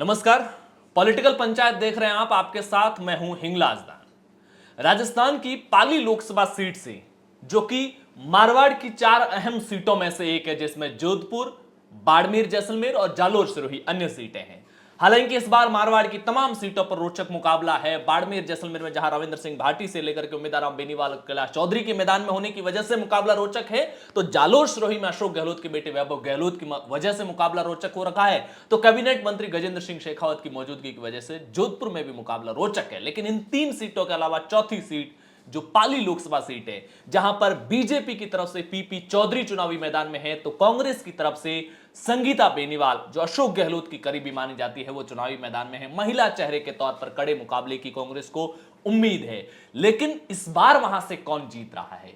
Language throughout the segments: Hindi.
नमस्कार। पॉलिटिकल पंचायत देख रहे हैं आप, आपके साथ मैं हूं हिंगलाज दान। राजस्थान की पाली लोकसभा सीट से, जो कि मारवाड़ की 4 अहम सीटों में से एक है, जिसमें जोधपुर, बाड़मेर, जैसलमेर और जालोर सिरोही अन्य सीटें हैं। हालांकि इस बार मारवाड़ की तमाम सीटों पर रोचक मुकाबला है। बाड़मेर, जैसलमेर में जहां रविंद्र सिंह भाटी से लेकर के उम्मीदवार बेनीवाल कैलाश चौधरी के मैदान में होने की वजह से मुकाबला रोचक है, तो जालोर सिरोही में अशोक गहलोत के बेटे वैभव गहलोत की वजह से मुकाबला रोचक हो रखा है। तो कैबिनेट मंत्री गजेंद्र सिंह शेखावत की मौजूदगी की वजह से जोधपुर में भी मुकाबला रोचक है। लेकिन इन 3 सीटों के अलावा चौथी सीट जो पाली लोकसभा सीट है, जहां पर बीजेपी की तरफ से पीपी चौधरी चुनावी मैदान में है, तो कांग्रेस की तरफ से संगीता बेनीवाल, जो अशोक गहलोत की करीबी मानी जाती है, वो चुनावी मैदान में है। महिला चेहरे के तौर पर कड़े मुकाबले की कांग्रेस को उम्मीद है। लेकिन इस बार वहां से कौन जीत रहा है?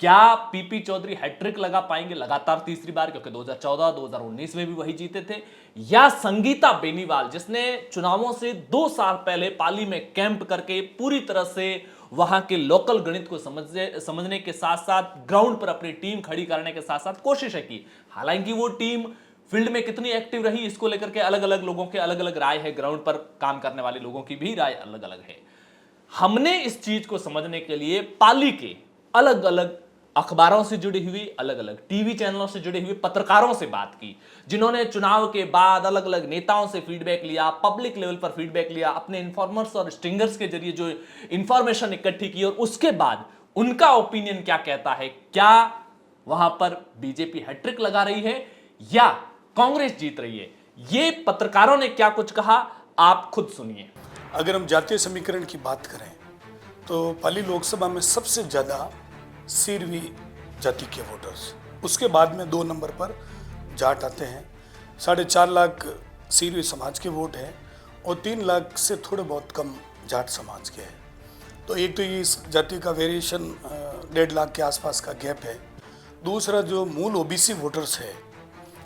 क्या पीपी चौधरी हैट्रिक लगा पाएंगे लगातार तीसरी बार, क्योंकि 2014 2019 में भी वही जीते थे, या संगीता बेनीवाल, जिसने चुनावों से 2 साल पहले पाली में कैंप करके पूरी तरह से वहां के लोकल गणित को समझने के साथ साथ ग्राउंड पर अपनी टीम खड़ी करने के साथ साथ कोशिशें की। हालांकि वो टीम फील्ड में कितनी एक्टिव रही, इसको लेकर के अलग अलग लोगों के अलग अलग राय है, ग्राउंड पर काम करने वाले लोगों की भी राय अलग अलग है। हमने इस चीज को समझने के लिए पाली के अलग अलग अखबारों से जुड़ी हुई, अलग अलग टीवी चैनलों से जुड़े हुए पत्रकारों से बात की, जिन्होंने चुनाव के बाद अलग अलग नेताओं से फीडबैक लिया, पब्लिक लेवल पर फीडबैक लिया, अपने इन्फॉर्मर्स और स्टिंगर्स के जरिए जो इंफॉर्मेशन इकट्ठी की, और उसके बाद उनका ओपिनियन क्या कहता है। क्या वहां पर बीजेपी हैट्रिक लगा रही है या कांग्रेस जीत रही है? ये पत्रकारों ने क्या कुछ कहा, आप खुद सुनिए। अगर हम जातीय समीकरण की बात करें तो पाली लोकसभा में सबसे ज़्यादा सिरवी जाति के वोटर्स, उसके बाद में 2 नंबर पर जाट आते हैं। 4.5 लाख सिरवी समाज के वोट हैं और 3 लाख से थोड़े बहुत कम जाट समाज के हैं। तो एक तो ये इस जाति का वेरिएशन 1.5 लाख के आसपास का गैप है। दूसरा, जो मूल ओबीसी वोटर्स है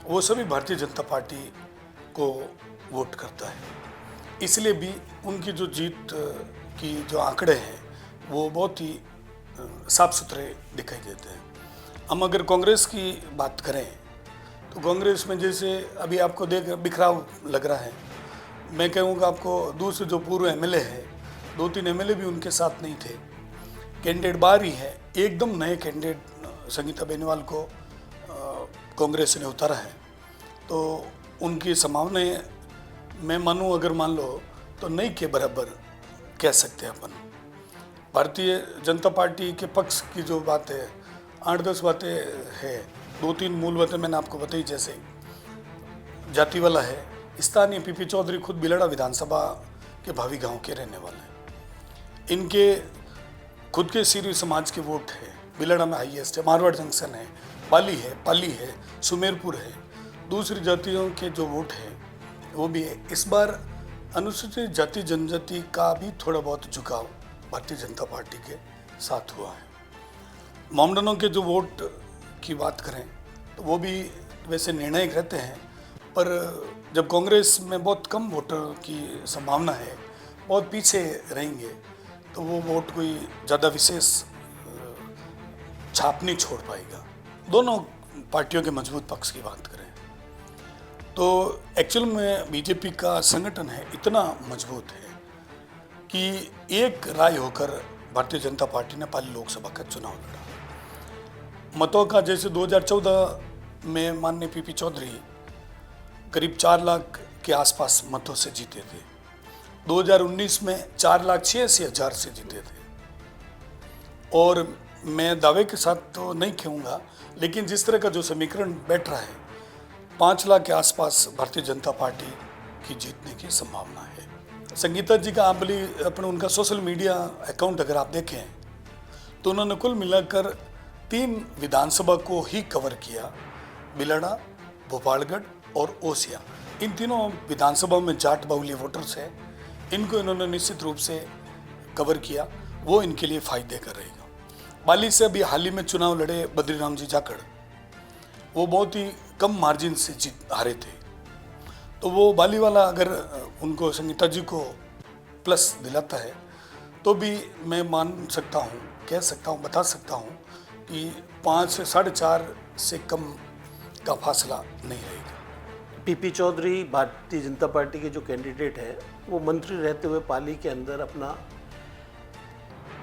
वो सभी भारतीय जनता पार्टी को वोट करता है, इसलिए भी उनकी जो जीत की जो आंकड़े हैं वो बहुत ही साफ सुथरे दिखाई देते हैं। हम अगर कांग्रेस की बात करें तो कांग्रेस में जैसे अभी आपको देख बिखराव लग रहा है। मैं कहूँगा आपको, दूसरे जो पूर्व एमएलए है, 2-3 एमएलए भी उनके साथ नहीं थे। कैंडिडेट बाहर ही है, एकदम नए कैंडिडेट संगीता बेनीवाल को कांग्रेस ने उतारा है। तो उनकी संभावनाएं मैं मानूँ, अगर मान लो तो नहीं के बराबर कह सकते हैं अपन। भारतीय जनता पार्टी के पक्ष की जो बात है, 8-10 बातें हैं। 2-3 मूल बातें मैंने आपको बताई, जैसे जाति वाला है। स्थानीय पीपी चौधरी खुद बिलड़ा विधानसभा के भावी गांव के रहने वाले हैं। इनके खुद के सिरवी समाज के वोट है, बिलड़ा में हाईएस्ट है, मारवाड़ जंक्शन है, पाली है, सुमेरपुर है। दूसरी जातियों के जो वोट है वो भी है। इस बार अनुसूचित जाति जनजाति का भी थोड़ा बहुत झुकाव भारतीय जनता पार्टी के साथ हुआ है। मोमडनों के जो वोट की बात करें तो वो भी वैसे निर्णायक रहते हैं, पर जब कांग्रेस में बहुत कम वोटर की संभावना है, बहुत पीछे रहेंगे, तो वो वोट कोई ज़्यादा विशेष छाप नहीं छोड़ पाएगा। दोनों पार्टियों के मजबूत पक्ष की बात करें तो एक्चुअल में बीजेपी का संगठन है इतना मजबूत है कि एक राय होकर भारतीय जनता पार्टी ने पाली लोकसभा का चुनाव लड़ा। मतों का जैसे 2014 में माननीय पीपी चौधरी करीब 4 लाख के आसपास मतों से जीते थे। 2019 में 4,86,000 से जीते थे। और मैं दावे के साथ तो नहीं कहूँगा, लेकिन जिस तरह का जो समीकरण बैठ रहा है, 5 लाख के आसपास भारतीय जनता पार्टी की जीतने की संभावना है। संगीता जी का आप अपने उनका सोशल मीडिया अकाउंट अगर आप देखें तो उन्होंने कुल मिलाकर 3 विधानसभा को ही कवर किया, बिलड़ा, भोपालगढ़ और ओसिया। इन तीनों विधानसभा में जाट बाहुल्य वोटर्स हैं, इनको इन्होंने निश्चित रूप से कवर किया, वो इनके लिए फायदे का रहेगा। पाली से अभी हाल ही में चुनाव लड़े बद्रीराम जी जाखड़, वो बहुत ही कम मार्जिन से जीत हारे थे। तो वो बाली वाला अगर उनको संगीता जी को प्लस दिलाता है तो भी मैं मान सकता हूँ, कह सकता हूँ, बता सकता हूँ कि 5 से 4.5 से कम का फासला नहीं रहेगा। पीपी चौधरी भारतीय जनता पार्टी के जो कैंडिडेट है, वो मंत्री रहते हुए पाली के अंदर अपना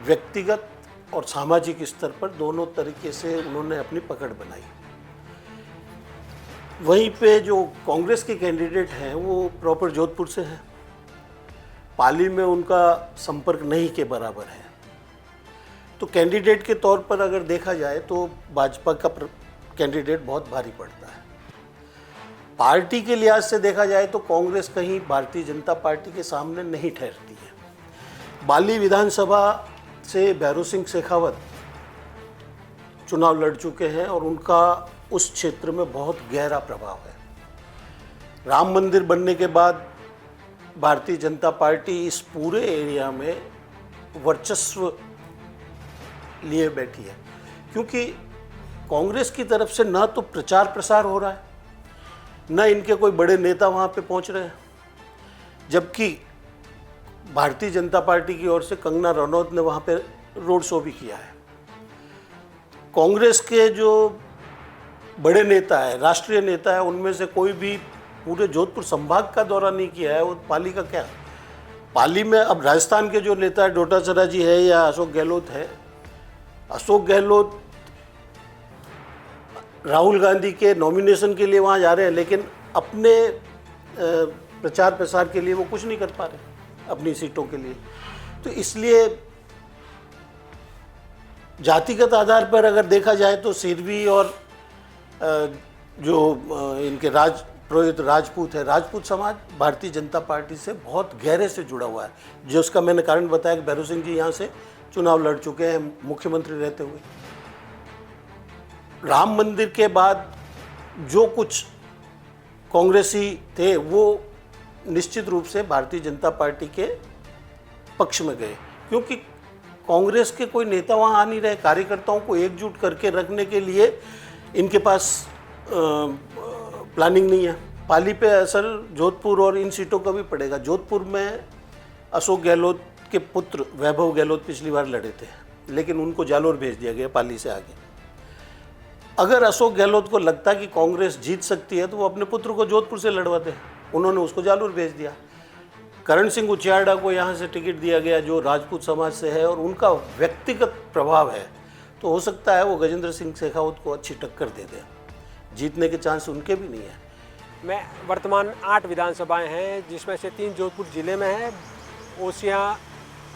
व्यक्तिगत और सामाजिक स्तर पर दोनों तरीके से उन्होंने अपनी पकड़ बनाई। वहीं पे जो कांग्रेस के कैंडिडेट हैं वो प्रॉपर जोधपुर से हैं, पाली में उनका संपर्क नहीं के बराबर है। तो कैंडिडेट के तौर पर अगर देखा जाए तो भाजपा का कैंडिडेट बहुत भारी पड़ता है। पार्टी के लिहाज से देखा जाए तो कांग्रेस कहीं भारतीय जनता पार्टी के सामने नहीं ठहरती है। बाली विधानसभा से भैरों सिंह शेखावत चुनाव लड़ चुके हैं और उनका उस क्षेत्र में बहुत गहरा प्रभाव है। राम मंदिर बनने के बाद भारतीय जनता पार्टी इस पूरे एरिया में वर्चस्व लिए बैठी है, क्योंकि कांग्रेस की तरफ से ना तो प्रचार प्रसार हो रहा है, न इनके कोई बड़े नेता वहाँ पे पहुँच रहे हैं, जबकि भारतीय जनता पार्टी की ओर से कंगना रनौत ने वहाँ पे रोड शो भी किया है। कांग्रेस के जो बड़े नेता है, राष्ट्रीय नेता है, उनमें से कोई भी पूरे जोधपुर संभाग का दौरा नहीं किया है। वो पाली का क्या, पाली में अब राजस्थान के जो नेता है डोटासरा जी है या अशोक गहलोत है, अशोक गहलोत राहुल गांधी के नॉमिनेशन के लिए वहाँ जा रहे हैं, लेकिन अपने प्रचार प्रसार के लिए वो कुछ नहीं कर पा रहे अपनी सीटों के लिए। तो इसलिए जातिगत आधार पर अगर देखा जाए तो सिरवी और जो इनके पुरोहित राजपूत है, राजपूत समाज भारतीय जनता पार्टी से बहुत गहरे से जुड़ा हुआ है, जो उसका मैंने कारण बताया कि भैरों सिंह जी यहाँ से चुनाव लड़ चुके हैं मुख्यमंत्री रहते हुए। राम मंदिर के बाद जो कुछ कांग्रेसी थे वो निश्चित रूप से भारतीय जनता पार्टी के पक्ष में गए, क्योंकि कांग्रेस के कोई नेता वहाँ आ नहीं रहे। कार्यकर्ताओं को एकजुट करके रखने के लिए इनके पास प्लानिंग नहीं है। पाली पे असर जोधपुर और इन सीटों का भी पड़ेगा। जोधपुर में अशोक गहलोत के पुत्र वैभव गहलोत पिछली बार लड़े थे, लेकिन उनको जालोर भेज दिया गया पाली से आगे। अगर अशोक गहलोत को लगता कि कांग्रेस जीत सकती है तो वो अपने पुत्र को जोधपुर से लड़वाते, उन्होंने उसको जालोर भेज दिया। करण सिंह उचियाड़ा को यहाँ से टिकट दिया गया जो राजपूत समाज से है और उनका व्यक्तिगत प्रभाव है, तो हो सकता है वो गजेंद्र सिंह शेखावत को अच्छी टक्कर दे दें। जीतने के चांस उनके भी नहीं है। मैं वर्तमान 8 विधानसभाएं हैं, जिसमें से 3 जोधपुर जिले में हैं, ओसियाँ,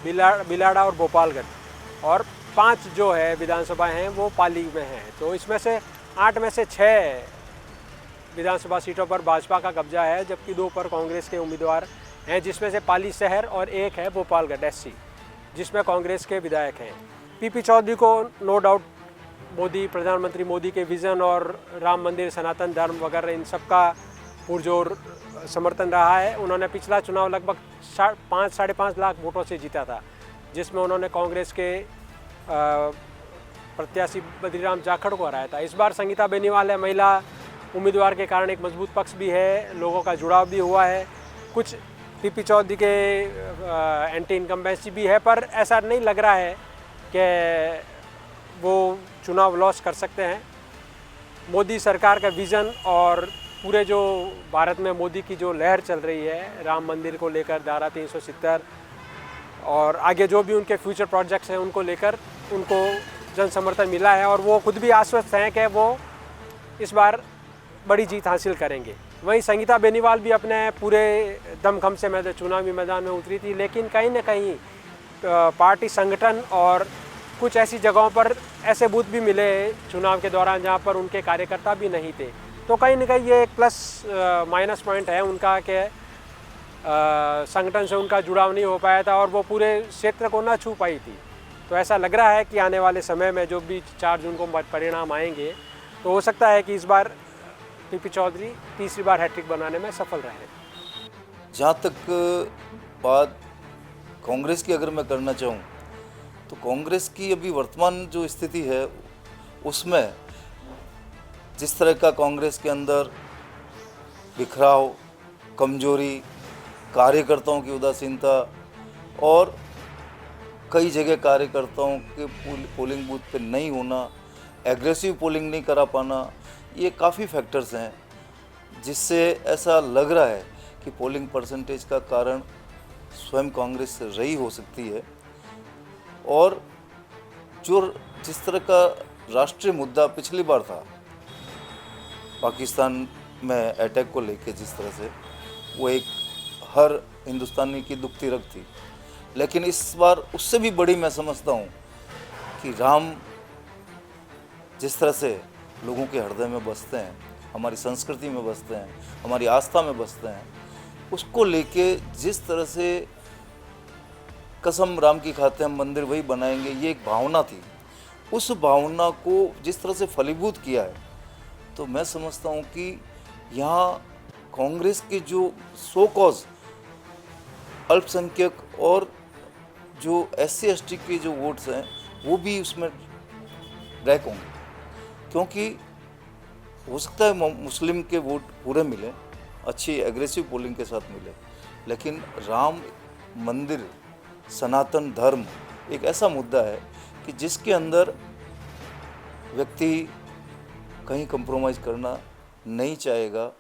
बिलाड़ा और गोपालगंज, और 5 जो है विधानसभाएं हैं वो पाली में हैं। तो इसमें से 8 में से 6 विधानसभा सीटों पर भाजपा का कब्जा है, जबकि 2 पर कांग्रेस के उम्मीदवार हैं, जिसमें से पाली शहर और 1 है भोपालगढ़ एससी, जिसमें कांग्रेस के विधायक हैं। पीपी चौधरी को नो डाउट प्रधानमंत्री मोदी के विज़न और राम मंदिर, सनातन धर्म वगैरह इन सब का पुरजोर समर्थन रहा है। उन्होंने पिछला चुनाव लगभग 5-5.5 लाख वोटों से जीता था, जिसमें उन्होंने कांग्रेस के प्रत्याशी बद्रीराम जाखड़ को हराया था। इस बार संगीता बेनीवाल है, महिला उम्मीदवार के कारण एक मजबूत पक्ष भी है, लोगों का जुड़ाव भी हुआ है। कुछ पीपी चौधरी के एंटी इनकम्बेंसी भी है, पर ऐसा नहीं लग रहा है कि वो चुनाव लॉस कर सकते हैं। मोदी सरकार का विज़न और पूरे जो भारत में मोदी की जो लहर चल रही है राम मंदिर को लेकर, धारा 370 और आगे जो भी उनके फ्यूचर प्रोजेक्ट्स हैं उनको लेकर उनको जन समर्थन मिला है, और वो खुद भी आश्वस्त हैं कि वो इस बार बड़ी जीत हासिल करेंगे। वहीं संगीता बेनीवाल भी अपने पूरे दमखम से चुनावी मैदान में उतरी थी, लेकिन कहीं ना कहीं पार्टी संगठन और कुछ ऐसी जगहों पर ऐसे बूथ भी मिले चुनाव के दौरान जहां पर उनके कार्यकर्ता भी नहीं थे। तो कहीं ना कहीं ये एक प्लस माइनस पॉइंट है उनका कि संगठन से उनका जुड़ाव नहीं हो पाया था और वो पूरे क्षेत्र को ना छू पाई थी। तो ऐसा लग रहा है कि आने वाले समय में जो भी 4 जून को परिणाम आएंगे तो हो सकता है कि इस बार पीपी चौधरी तीसरी बार हैट्रिक बनाने में सफल रहे। जहाँ तक बात कांग्रेस की अगर मैं करना चाहूँ तो कांग्रेस की अभी वर्तमान जो स्थिति है उसमें जिस तरह का कांग्रेस के अंदर बिखराव, कमजोरी, कार्यकर्ताओं की उदासीनता और कई जगह कार्यकर्ताओं के पोलिंग बूथ पे नहीं होना, एग्रेसिव पोलिंग नहीं करा पाना, ये काफ़ी फैक्टर्स हैं जिससे ऐसा लग रहा है कि पोलिंग परसेंटेज का कारण स्वयं कांग्रेस रही हो सकती है। और जो जिस तरह का राष्ट्रीय मुद्दा पिछली बार था पाकिस्तान में अटैक को लेके, जिस तरह से वो एक हर हिंदुस्तानी की दुखती रग थी, लेकिन इस बार उससे भी बड़ी मैं समझता हूँ कि राम जिस तरह से लोगों के हृदय में बसते हैं, हमारी संस्कृति में बसते हैं, हमारी आस्था में बसते हैं, उसको लेके जिस तरह से कसम राम की खाते हम मंदिर वही बनाएंगे, ये एक भावना थी। उस भावना को जिस तरह से फलीभूत किया है, तो मैं समझता हूँ कि यहाँ कांग्रेस के जो सो कॉज अल्पसंख्यक और जो SC ST के जो वोट्स हैं वो भी उसमें ब्रेक होंगे, क्योंकि हो सकता है मुस्लिम के वोट पूरे मिले, अच्छी एग्रेसिव पोलिंग के साथ मिले, लेकिन राम मंदिर सनातन धर्म एक ऐसा मुद्दा है कि जिसके अंदर व्यक्ति कहीं कंप्रोमाइज़ करना नहीं चाहेगा